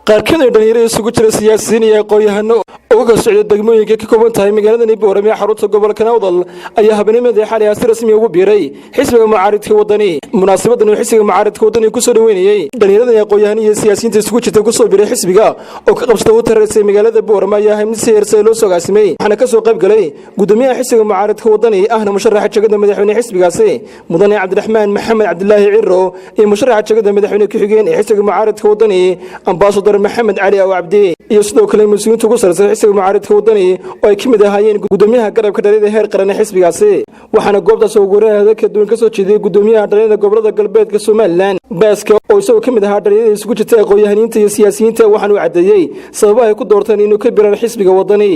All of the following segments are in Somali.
qaarkood ay dhalinyarada isugu jira siyaasiyiin iyo aqoon-yahano oo ka socda degmooyinka ka kooban tahay magaalada Boorame ee xarunta gobolka Nawdal ayaa habeenimada xalay si rasmi ugu biiray xisbiga mucaaradka wadani. Munaasabadan oo xisbiga mucaaradka wadani ku soo dhaweynayay dhalinyarada iyo aqoon-yahano iyo siyaasiyiinta isugu jirta ku soo biiray xisbiga oo ka qabsada u tareysay magaalada Boorame ayaa mid si heersan loo soo gaasimay. Waxaana ka soo qayb galay gudoomiyaha xisbiga mucaaradka wadani ahna musharaxa jagada madaxweyne xisbigaasi Mudane Cabdiraxmaan Maxamed Cabdillaahi Cirro iyo musharaxa jagada madaxweyne ku xigeen ee xisbiga mucaaradka wadani Ambassador Maxamed Ali Aw Abdi iyo sidoo kale mas'uuliyiinta ku sarreeya xisbiga mucaaradka wadani oo ay kamid ahaayeen gudoomiyaha garabka dhallinyarada heer qaran ee xisbigaasi. Waxaana goobtaas ugu horeeyay ka duwan ka soo jeeday gudoomiyaha dhallinyarada gobolada galbeedka Soomaaliland baaska oo isagoo kamid ahaa dhalinyarada isugu jirta aqoon-yahaniinta iyo siyaasiyiinta waxaanu cadeeyay sababaha ay ku doorteen inuu ka biiraan xisbiga wadani.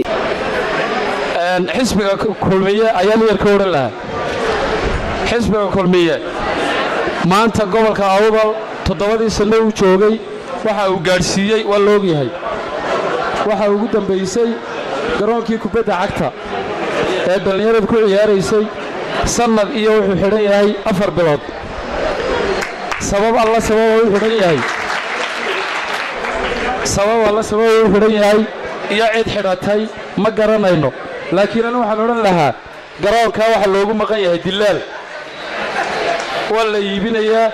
xisbiga kulmiye ayaa leerka oran lahaa xisbiga kulmiye maanta gobolka Awdal 7 sano uu joogay waxa uu gaarsiiyay waa loo yahay waxa ugu dambeysay garoonkii kubadda cagta ee dhalinyaradu ku ciyaaraysay sanad iyo wuxuu xidhan yahay 4 bilood sabab alla sabab uu xidhan yahay iyo cid xidhatay ma garanayno laakiin anu waxaan oran lahaa garoonka waxa loogu maqan yahay dilaal wala iibinayaa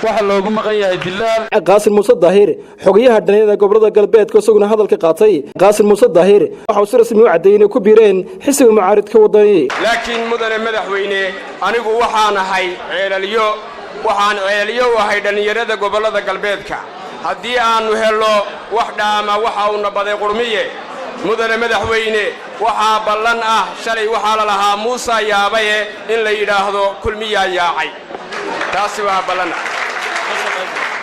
waxa loogu maqan yahay dilaal. Qaasim Muuse Daahir xogayaha dhalinyarada gobolada galbeedka isaguna hadalka qaatay. Qaasim Muuse Daahir waxa uu si rasmi u cadeeyay ku biireen xisbiga mucaaradka wadani. laakiin mudane madaxweyne anigu waxaan ahay ceelaliyo ahay dhalinyarada gobolada galbeedka haddii aanu helo wax dhaama waxa uu nabaday qurmiye mudane madaxweyne waxa ballan ah shalay waxa la lahaa Muuse Yaabaye in la yiraahdo kulmiya yaacay taasi waa ballan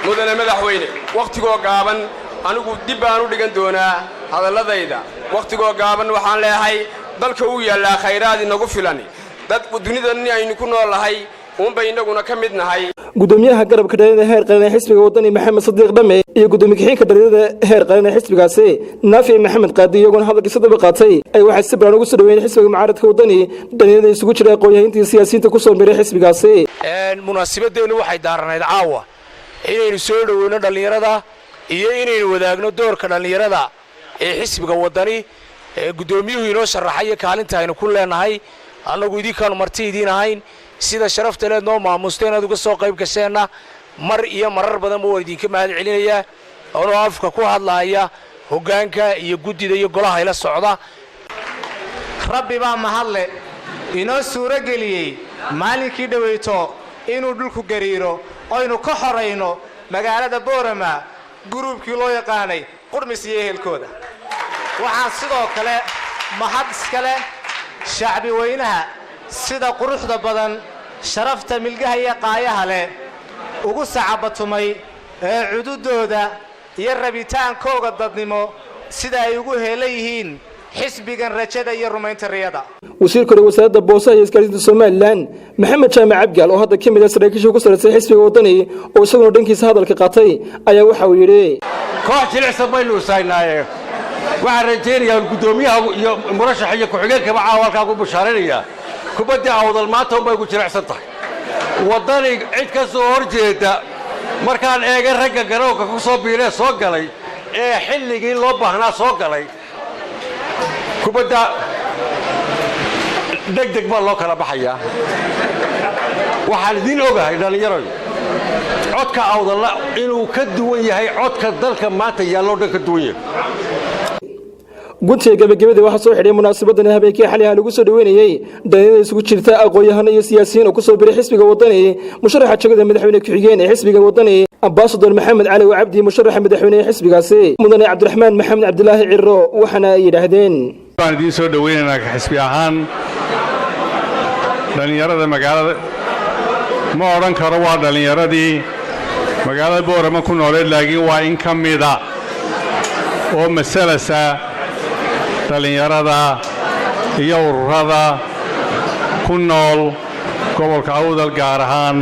mudane madaxweyne waqtigoo gaaban anigu dib baan u dhigan doonaa hadaladayda waqtigoo gaaban waxaan leeyahay dalka uu yaala khayraad inagu filan dad dunidan aynu ku noolahay uunba inaguna ka mid nahay. gudoomiyaha garabka dhalinyarada heer qaran ee xisbiga wadani Maxamed Sadiiq Dhame iyo gudoomiye xigeenka dhalinyarada heer qaran ee xisbigaasi Naafi Maxamed Qaadi iyagoo hadalkiisa daba qaatay ay waxay si baan ugu soo dhaweeyeen xisbiga mucaaradka wadani dhalinyarada isugu jira aqoon-yahanka iyo siyaasiyiinta ku soo biiray xisbigaasi. Munaasabadeennu waxay daaranayd caawa inaynu soo dhaweyno dhalinyarada iyo inaynu wadaagno doorka dhalinyarada ee xisbiga wadani gudoomiyuhu inoo sharaxay kaalinta aynu ku leenahay anagu idinkaan marti idin ahayn sida sharafta leh noo maamusteen aad uga soo qayb gasheena mar iyo marar badan oo idinka mahad celinaya oo afka ku hadlaaya hoggaanka iyo gudida iyo golaha ila socda. rabbi baa mahadle inoo suura geliyay maalinkii dhaweyto inuu dhulku gariiro oo inuu ka xoreyno magaalada Boorama gruubkii loo yaqaanay qurmis iyo ehelkooda. waxaan sidoo kale mahad iskale shacbi weynaha sida quruxda badan sharafta milgaha iyo qaayaha leh ugu sacabatumay ee cududooda iyo rabitaankooda dadnimo sida ay ugu heelayihiin xisbigan rajada iyo rumaynta riyada. wasiirka wasaaradda boosaha iyo isgaarsiinta Soomaaliland Maxamed Jaamac Abgaal oo hadda kamid ah saraakiisha ku sarreeyay xisbiga wadani oo isaguna dhankiisa hadalka qaatay ayaa waxa uu yiri koox jilicsan baynu saynaaye waxaan rajaynayaa gudoomiyaha iyo murashaxa iyo ku-xigeenka halka ku bushaarinaya kubadda Awdal maanta bay ku jilicsan tahay wadani cid ka soo horjeeda markaan eegay ragga garoonka ku soo biiray soo galay ee xilligii loo baahnaa soo galay kubadda degdeg baa loo kala baxayaa. waxaan idin ogahay dhalinyaradu codka Awdal inuu ka duwan yahay codka dalka maanta yaallo dhan ka duwan yahay. guntiga gabagabada waxa soo xidhay munaasabadan habeenkii xalay lagu soo dhaweynayay dhalinyarada isugu jirta aqoon-yahano iyo siyaasiyiin oo ku soo biiray xisbiga wadani musharaxa jagada madaxweyne ku xigeen ee xisbiga wadani Ambassador Maxamed Ali Aw Abdi musharaxa madaxweyne xisbigaasi Mudane Cabdiraxmaan Maxamed Cabdillaahi Cirro waxana ay yiraahdeen waan idin soo dhaweynaynaa xisbi ahaan dhalinyarada magaalada ma oran karo waa dhalinyaradii magaalada Boorama ku nooleed laakiin waa in kamida oo masalasa dhalinyarada iyo ururada ku nool gobolka Awdal gaar ahaan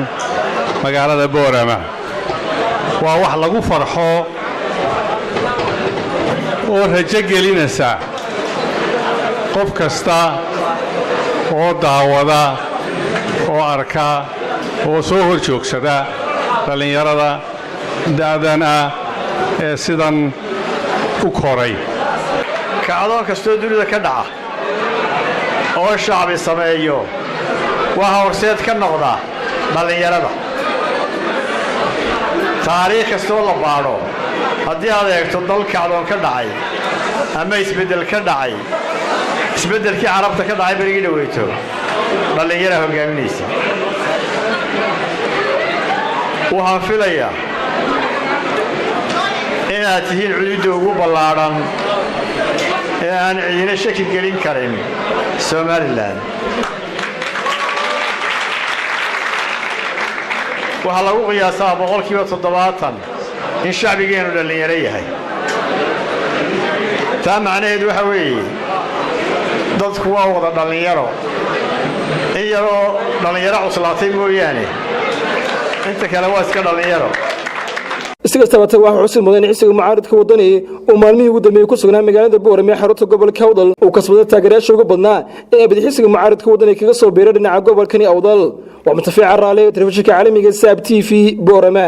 magaalada Boorama waa wax lagu farxo oo rajo gelinaysa qof kasta oo daawada oo arka oo soo hor joogsada dhalinyarada da'dan ah ee sidan u koray. kacdoon kastoo dunida ka dhaca oo shacbi sameeyo waxa horseed ka noqda dhallinyarada. taariikh kastoo la baadho haddii aad eegto dal kacdoon ka dhacay ama isbeddel ka dhacay, isbeddelkii carabta ka dhacay berigii dhaweyto dhallinyara hoggaaminaysa. waxaan filayaa inaad tihiin cududda ugu ballaadhan ee aan cidina shaki gelin karin Somaliland. waxaa lagu qiyaasaa 70% in shacbigeenu dhallinyaro yahay. taa macnaheedu waxa weeye dadku waa wada dhallinyaro, in yaroo dhallinyaro cuslaatay mooyaane inta kale waa iska dhallinyaro. iskastaba tan waxa xusid mudan in xisbiga mucaaradka wadani uu maalmihii ugu dambeeyay ku sugnaa magaalada Boorame ee xarunta gobolka Awdal uu kasbaday taageerayaasha ugu badnaa ee abad xisbiga mucaaradka wadani kaga soo biiray dhinaca gobolkani Awdal. waa Mutafiic Raale, telefishinka caalamiga SABC TV Boorame.